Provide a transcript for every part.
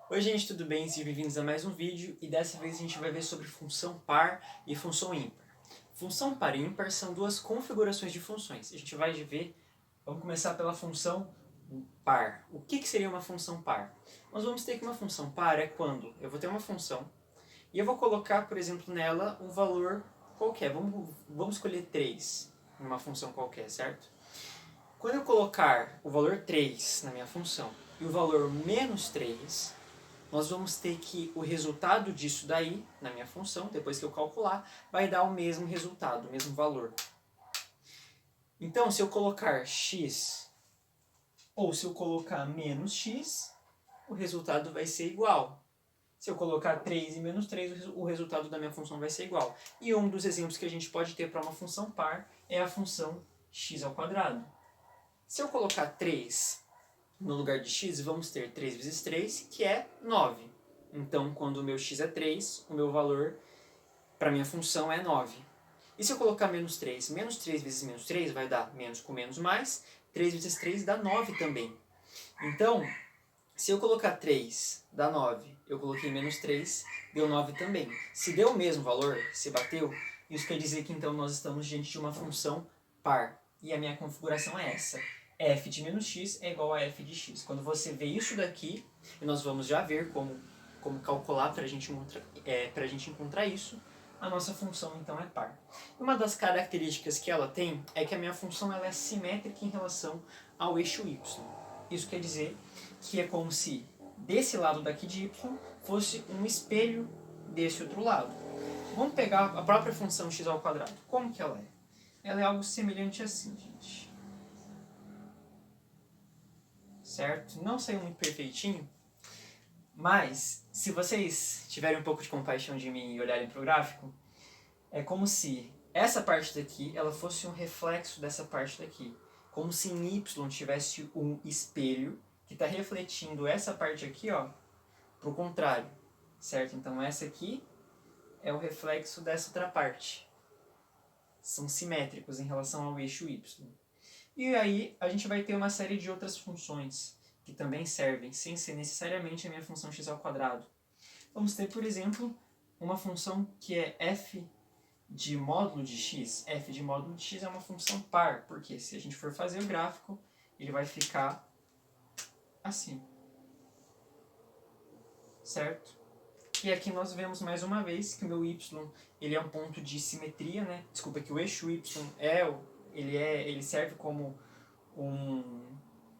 Oi gente, tudo bem? Sejam bem-vindos a mais um vídeo e dessa vez a gente vai ver sobre função par e função ímpar. Função par e ímpar são duas configurações de funções. A gente vai ver, vamos começar pela função par. O que seria uma função par? Nós vamos ter que uma função par é quando eu vou ter uma função e eu vou colocar, por exemplo, nela um valor qualquer. Vamos escolher 3 numa função qualquer, certo? Quando eu colocar o valor 3 na minha função e o valor menos 3, nós vamos ter que o resultado disso daí, na minha função, depois que eu calcular, vai dar o mesmo resultado, o mesmo valor. Então, se eu colocar x ou se eu colocar menos x, o resultado vai ser igual. Se eu colocar 3 e menos 3, o resultado da minha função vai ser igual. E um dos exemplos que a gente pode ter para uma função par é a função x ao quadrado. Se eu colocar 3 no lugar de x, vamos ter 3 vezes 3, que é 9. Então, quando o meu x é 3, o meu valor para minha função é 9. E se eu colocar menos 3? Menos 3 vezes menos 3 vai dar menos com menos mais. 3 vezes 3 dá 9 também. Então, se eu colocar 3 dá 9, eu coloquei menos 3, deu 9 também. Se deu o mesmo valor, se bateu, isso quer dizer que então nós estamos diante de uma função par. E a minha configuração é essa. F de menos x é igual a f de x. Quando você vê isso daqui, e nós vamos já ver como calcular para a gente encontrar isso, a nossa função então é par. Uma das características que ela tem é que a minha função ela é simétrica em relação ao eixo y. Isso quer dizer que é como se desse lado daqui de y fosse um espelho desse outro lado. Vamos pegar a própria função x ao quadrado. Como que ela é? Ela é algo semelhante assim, gente. Certo? Não saiu muito perfeitinho, mas se vocês tiverem um pouco de compaixão de mim e olharem para o gráfico, é como se essa parte daqui ela fosse um reflexo dessa parte daqui. Como se em y tivesse um espelho que está refletindo essa parte aqui, ó, para o contrário, certo? Então essa aqui é o reflexo dessa outra parte. São simétricos em relação ao eixo y. E aí a gente vai ter uma série de outras funções que também servem, sem ser necessariamente a minha função x ao quadrado. Vamos ter, por exemplo, uma função que é f de módulo de x. F de módulo de x é uma função par, porque se a gente for fazer o gráfico, ele vai ficar assim. Certo? E aqui nós vemos mais uma vez que o meu y ele é um ponto de simetria, né? Desculpa, que o eixo y ele serve como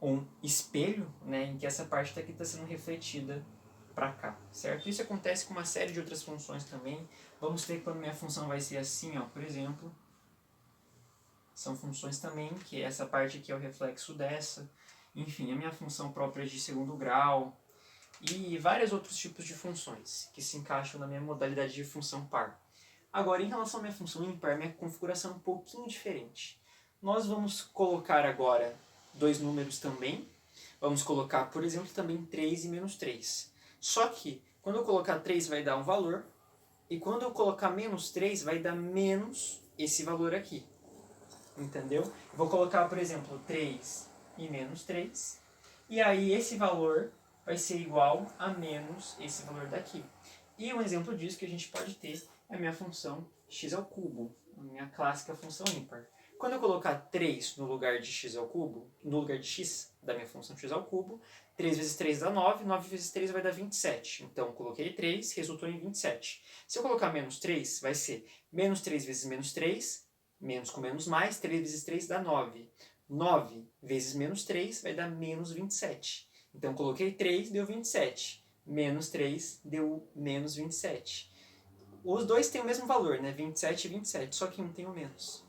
um espelho, né? Em que essa parte daqui está sendo refletida para cá, certo? Isso acontece com uma série de outras funções também. Vamos ter quando minha função vai ser assim, ó, por exemplo. São funções também, que essa parte aqui é o reflexo dessa. Enfim, a minha função própria de segundo grau, e vários outros tipos de funções que se encaixam na minha modalidade de função par. Agora, em relação à minha função ímpar, minha configuração é um pouquinho diferente. Nós vamos colocar agora dois números também. Vamos colocar, por exemplo, também 3 e menos 3. Só que, quando eu colocar 3 vai dar um valor, e quando eu colocar menos 3 vai dar menos esse valor aqui. Entendeu? Eu vou colocar, por exemplo, 3 e menos 3, e aí esse valor vai ser igual a menos esse valor daqui. E um exemplo disso que a gente pode ter é a minha função x ao cubo, a minha clássica função ímpar. Quando eu colocar 3 no lugar de x ao cubo, no lugar de x da minha função x ao cubo, 3 vezes 3 dá 9, 9 vezes 3 vai dar 27. Então, coloquei 3, resultou em 27. Se eu colocar menos 3, vai ser menos 3 vezes menos 3, menos com menos mais, 3 vezes 3 dá 9. 9 vezes menos 3 vai dar menos 27. Então, coloquei 3, deu 27. Menos 3 deu menos 27. Os dois têm o mesmo valor, né? 27 e 27, só que um tem o menos.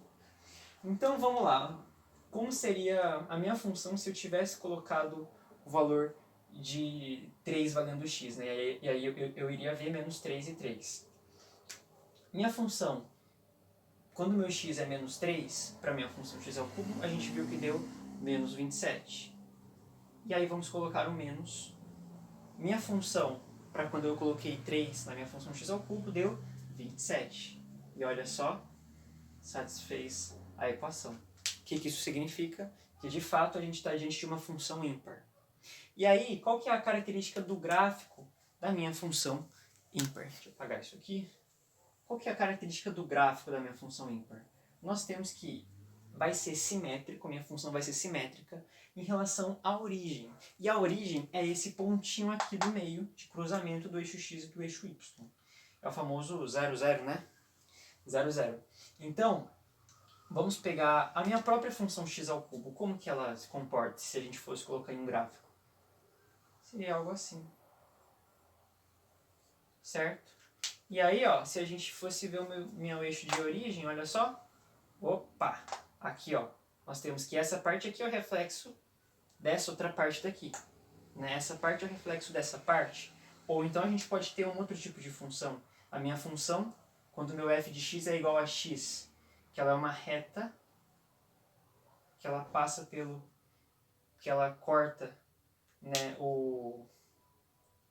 Então, vamos lá. Como seria a minha função se eu tivesse colocado o valor de 3 valendo x, né? E aí eu iria ver menos 3 e 3. Minha função, quando meu x é menos 3, para minha função x ao cubo, a gente viu que deu menos 27. E aí vamos colocar o menos. Minha função, para quando eu coloquei 3 na minha função x ao cubo, deu 27. E olha só, satisfez a equação. O que isso significa? Que de fato a gente está diante de uma função ímpar. E aí, qual que é a característica do gráfico a minha função ímpar. Deixa eu apagar isso aqui. Qual que é a característica do gráfico da minha função ímpar? Nós temos que vai ser simétrico, minha função vai ser simétrica em relação à origem. E a origem é esse pontinho aqui do meio de cruzamento do eixo x e do eixo y. É o famoso 0, 0, né? 0, 0. Então, vamos pegar a minha própria função x ao cubo. Como que ela se comporta se a gente fosse colocar em um gráfico? Seria algo assim. Certo? E aí, ó, se a gente fosse ver o meu eixo de origem, olha só. Opa! Aqui, ó, nós temos que essa parte aqui é o reflexo dessa outra parte daqui. Né? Essa parte é o reflexo dessa parte. Ou então a gente pode ter um outro tipo de função. A minha função, quando o meu f de x é igual a x, que ela é uma reta, que ela passa pelo... que ela corta, né,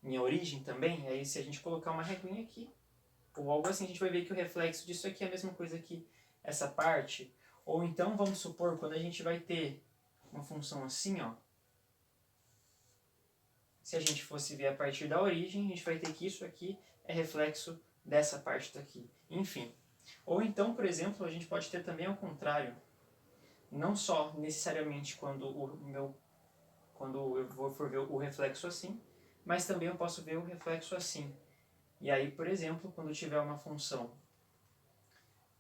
minha origem também. Aí se a gente colocar uma reguinha aqui, ou algo assim, a gente vai ver que o reflexo disso aqui é a mesma coisa que essa parte. Ou então, vamos supor, quando a gente vai ter uma função assim, ó, se a gente fosse ver a partir da origem, a gente vai ter que isso aqui é reflexo dessa parte daqui. Enfim. Ou então, por exemplo, a gente pode ter também ao contrário. Não só necessariamente quando eu for ver o reflexo assim, mas também eu posso ver o reflexo assim. E aí, por exemplo, quando eu tiver uma função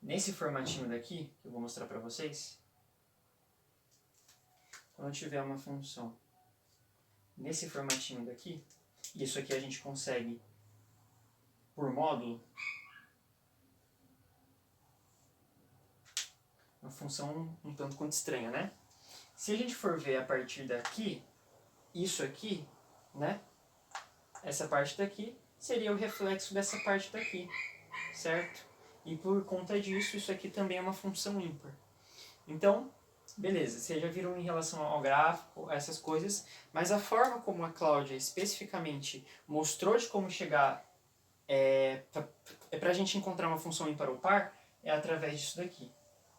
nesse formatinho daqui, que eu vou mostrar para vocês, quando eu tiver uma função nesse formatinho daqui, isso aqui a gente consegue por módulo, uma função um tanto quanto estranha, né? Se a gente for ver a partir daqui, isso aqui, né? Essa parte daqui seria o reflexo dessa parte daqui, certo? E por conta disso, isso aqui também é uma função ímpar. Então, beleza, vocês já viram em relação ao gráfico, essas coisas, mas a forma como a Cláudia especificamente mostrou de como chegar para a gente encontrar uma função ímpar ou par, é através disso daqui.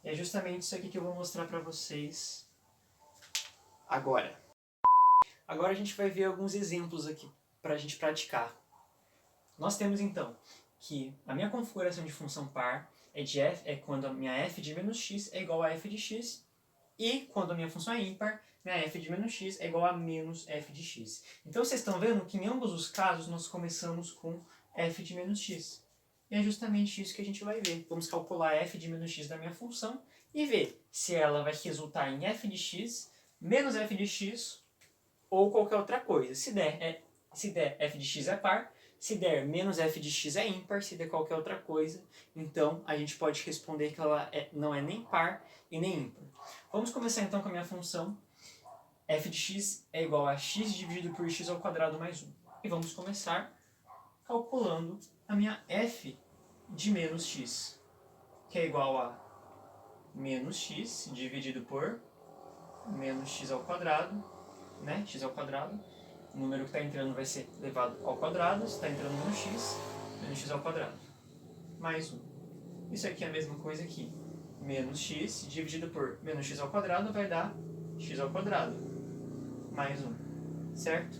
É justamente isso aqui que eu vou mostrar para vocês agora. Agora a gente vai ver alguns exemplos aqui para a gente praticar. Nós temos então que a minha configuração de função par é quando a minha f de menos x é igual a f de x, e quando a minha função é ímpar, minha f de menos x é igual a menos f de x. Então vocês estão vendo que em ambos os casos nós começamos com f de menos x. E é justamente isso que a gente vai ver. Vamos calcular f de menos x da minha função e ver se ela vai resultar em f de x menos f de x ou qualquer outra coisa. Se der f de x é par, se der menos f de x é ímpar, se der qualquer outra coisa, então a gente pode responder que ela não é nem par e nem ímpar. Vamos começar então com a minha função f de x é igual a x dividido por x ao quadrado mais 1. E vamos começar calculando a minha f de menos x, que é igual a menos x dividido por menos x ao quadrado, né? X ao quadrado. O número que está entrando vai ser levado ao quadrado, se está entrando menos x ao quadrado, mais 1. Isso aqui é a mesma coisa aqui. Menos x dividido por menos x ao quadrado vai dar x ao quadrado, mais 1, certo?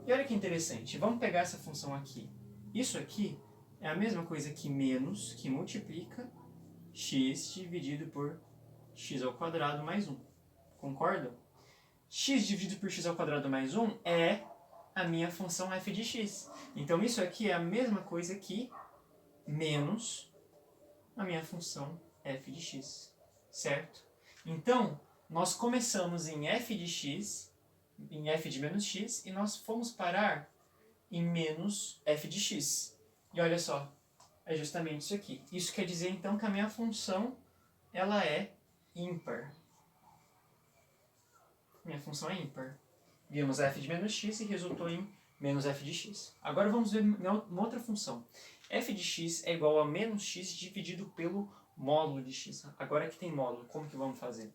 E olha que interessante, vamos pegar essa função aqui. Isso aqui é a mesma coisa que menos, que multiplica x dividido por x ao quadrado mais 1. Concordam? X dividido por x ao quadrado mais 1 é a minha função f de x. Então isso aqui é a mesma coisa que menos a minha função f de x, certo? Então, nós começamos em f de x, em f de menos x, e nós fomos parar em menos f de x. E olha só, é justamente isso aqui. Isso quer dizer então que a minha função ela é ímpar. Minha função é ímpar. Vimos f de menos x e resultou em menos f de x. Agora vamos ver uma outra função. F de x é igual a menos x dividido pelo módulo de x. Agora que tem módulo, como que vamos fazer?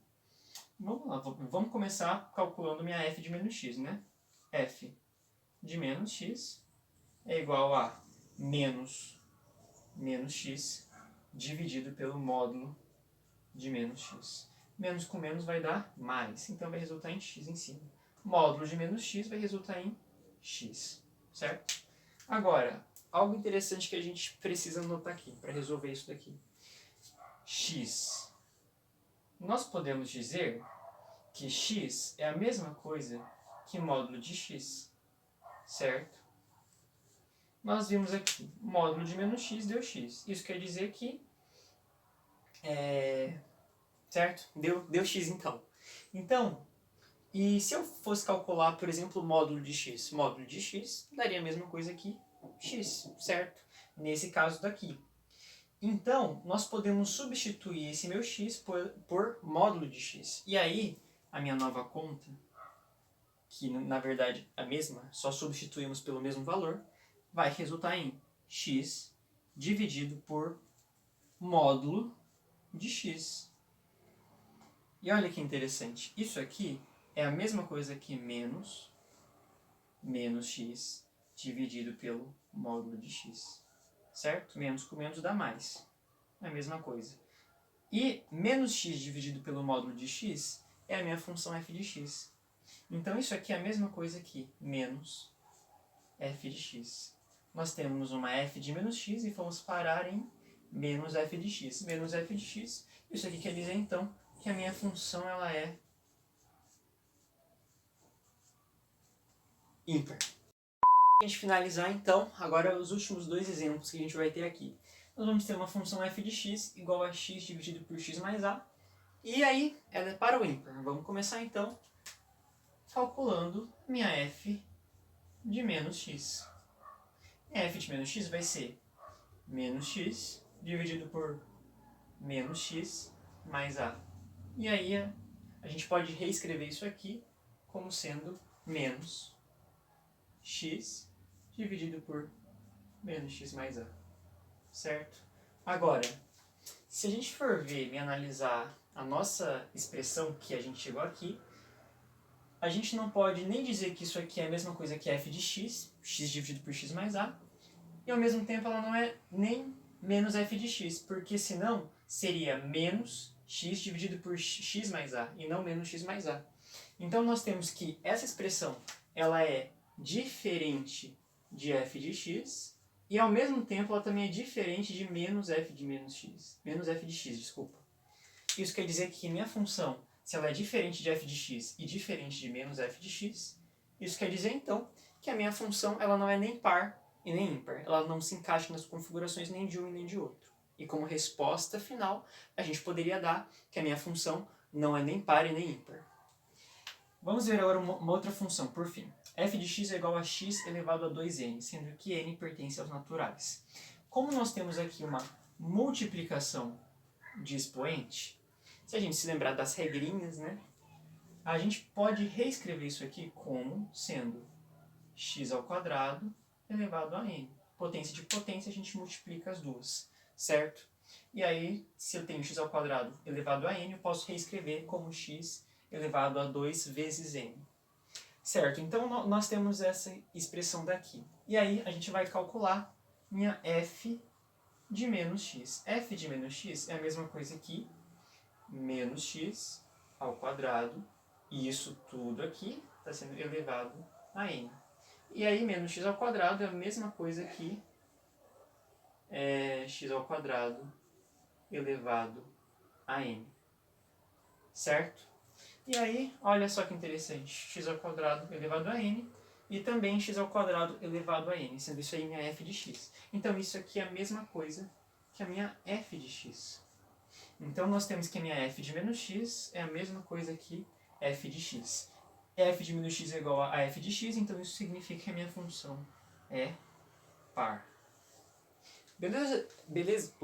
Vamos lá, vamos começar calculando minha f de menos x, né? F de menos x é igual a menos x dividido pelo módulo de menos x. Menos com menos vai dar mais, então vai resultar em x em cima. Módulo de menos x vai resultar em x, certo? Agora, algo interessante que a gente precisa notar aqui, para resolver isso daqui. X. Nós podemos dizer que x é a mesma coisa que módulo de x, certo? Nós vimos aqui, módulo de menos x deu x. Isso quer dizer que, certo? Deu x então. Então, e se eu fosse calcular, por exemplo, o módulo de x? Módulo de x daria a mesma coisa que x, certo? Nesse caso daqui. Então, nós podemos substituir esse meu x por módulo de x. E aí, a minha nova conta, que na verdade é a mesma, só substituímos pelo mesmo valor, vai resultar em x dividido por módulo de x. E olha que interessante, isso aqui é a mesma coisa que menos x dividido pelo módulo de x. Certo? Menos com menos dá mais. É a mesma coisa. E menos x dividido pelo módulo de x é a minha função f de x. Então isso aqui é a mesma coisa que menos f de x. Nós temos uma f de menos x e vamos parar em menos f de x. Menos f de x, isso aqui quer dizer então que a minha função ela é ímpar. Para a gente finalizar então, agora os últimos dois exemplos que a gente vai ter aqui. Nós vamos ter uma função f de x igual a x dividido por x mais a. E aí, ela é para o ímpar. Vamos começar então calculando minha f de menos x. Minha f de menos x vai ser menos x dividido por menos x mais a. E aí, a gente pode reescrever isso aqui como sendo menos x dividido por menos x mais a. Certo? Agora, se a gente for ver e analisar a nossa expressão que a gente chegou aqui, a gente não pode nem dizer que isso aqui é a mesma coisa que f de x, x dividido por x mais a, e ao mesmo tempo ela não é nem menos f de x, porque senão seria menos x dividido por x mais a, e não menos x mais a. Então nós temos que essa expressão ela é diferente de f de x, e ao mesmo tempo ela também é diferente de menos f de menos x. Menos f de x, desculpa. Isso quer dizer que minha função, se ela é diferente de f de x e diferente de menos f de x, isso quer dizer então que a minha função ela não é nem par e nem ímpar. Ela não se encaixa nas configurações nem de um e nem de outro. E como resposta final, a gente poderia dar que a minha função não é nem par e nem ímpar. Vamos ver agora uma outra função, por fim. F de x é igual a x elevado a 2n, sendo que n pertence aos naturais. Como nós temos aqui uma multiplicação de expoente, se a gente se lembrar das regrinhas, né, a gente pode reescrever isso aqui como sendo x ao quadrado elevado a n. Potência de potência, a gente multiplica as duas, certo? E aí, se eu tenho x ao quadrado elevado a n, eu posso reescrever como x elevado a 2 vezes n. Certo, então nós temos essa expressão daqui. E aí a gente vai calcular minha f de menos x. F de menos x é a mesma coisa que menos x ao quadrado, e isso tudo aqui está sendo elevado a n. E aí menos x ao quadrado é a mesma coisa que x ao quadrado elevado a n. Certo? E aí, olha só que interessante, x ao quadrado elevado a n e também x ao quadrado elevado a n, sendo isso aí minha f de x. Então isso aqui é a mesma coisa que a minha f de x. Então nós temos que a minha f de menos x é a mesma coisa que f de x. F de menos x é igual a f de x, então isso significa que a minha função é par. Beleza? Beleza?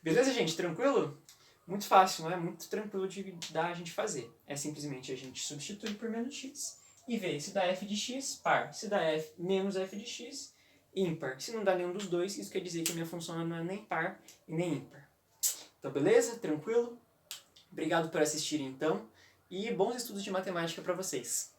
Beleza, gente? Tranquilo? Muito fácil, não é? Muito tranquilo da gente fazer. É simplesmente a gente substituir por menos x e ver se dá f de x, par. Se dá menos f de x, ímpar. Se não dá nenhum dos dois, isso quer dizer que a minha função não é nem par e nem ímpar. Então, beleza? Tranquilo? Obrigado por assistirem, então. E bons estudos de matemática para vocês.